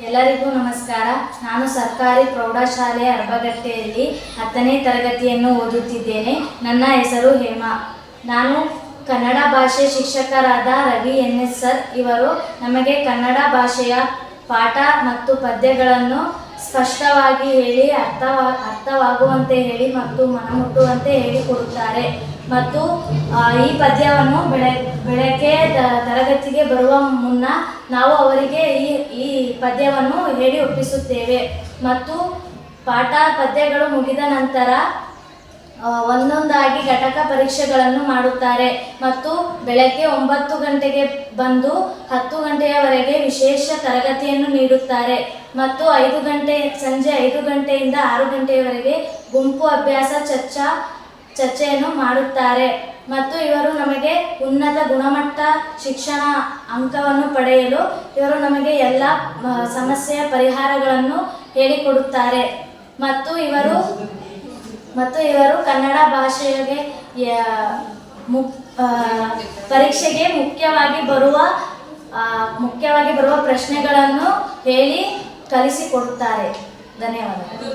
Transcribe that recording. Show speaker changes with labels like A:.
A: ಎಲ್ಲರಿಗೂ ನಮಸ್ಕಾರ. ನಾನು ಸರ್ಕಾರಿ ಪ್ರೌಢಶಾಲೆ ಅರ್ಬಗಟ್ಟೆಯಲ್ಲಿ 10ನೇ ತರಗತಿಯನ್ನು ಓದುತ್ತಿದ್ದೇನೆ. ನನ್ನ ಹೆಸರು ಹೇಮಾ. ನಾನು ಕನ್ನಡ ಭಾಷೆ ಶಿಕ್ಷಕರಾದ ರವಿ NS ಸರ್ ಇವರು ನಮಗೆ ಕನ್ನಡ ಭಾಷೆಯ ಪಾಠ ಮತ್ತು ಪದ್ಯಗಳನ್ನು ಸ್ಪಷ್ಟವಾಗಿ ಹೇಳಿ ಅರ್ಥವಾಗುವಂತೆ ಹೇಳಿ ಮತ್ತು ಮನಮುಟ್ಟುವಂತೆ ಹೇಳಿಕೊಡುತ್ತಾರೆ. ಮತ್ತು ಈ ಪದ್ಯವನ್ನು ಬೆಳಗ್ಗೆ ತರಗತಿಗೆ ಬರುವ ಮುನ್ನ ನಾವು ಅವರಿಗೆ ಈ ಪದ್ಯವನ್ನು ಹೇಳಿ ಒಪ್ಪಿಸುತ್ತೇವೆ. ಮತ್ತು ಪಾಠ ಪದ್ಯಗಳು ಮುಗಿದ ನಂತರ ಒಂದೊಂದಾಗಿ ಘಟಕ ಪರೀಕ್ಷೆಗಳನ್ನು ಮಾಡುತ್ತಾರೆ. ಮತ್ತು ಬೆಳಗ್ಗೆ 9 ಗಂಟೆಗೆ ಬಂದು 10 ಗಂಟೆಯವರೆಗೆ ವಿಶೇಷ ತರಗತಿಯನ್ನು ನೀಡುತ್ತಾರೆ. ಮತ್ತು ಸಂಜೆ 5 ಗಂಟೆಯಿಂದ 6 ಗಂಟೆಯವರೆಗೆ ಗುಂಪು ಅಭ್ಯಾಸ ಚರ್ಚೆಯನ್ನು ಮಾಡುತ್ತಾರೆ. ಮತ್ತು ಇವರು ನಮಗೆ ಉನ್ನತ ಗುಣಮಟ್ಟ ಶಿಕ್ಷಣ ಅಂಕವನ್ನು ಪಡೆಯಲು ಇವರು ನಮಗೆ ಎಲ್ಲ ಸಮಸ್ಯೆಯ ಪರಿಹಾರಗಳನ್ನು ಹೇಳಿಕೊಡುತ್ತಾರೆ. ಮತ್ತು ಇವರು ಕನ್ನಡ ಭಾಷೆಗೆ ಪರೀಕ್ಷೆಗೆ ಮುಖ್ಯವಾಗಿ ಬರುವ ಪ್ರಶ್ನೆಗಳನ್ನು ಹೇಳಿ ಕಲಿಸಿಕೊಡುತ್ತಾರೆ. ಧನ್ಯವಾದಗಳು.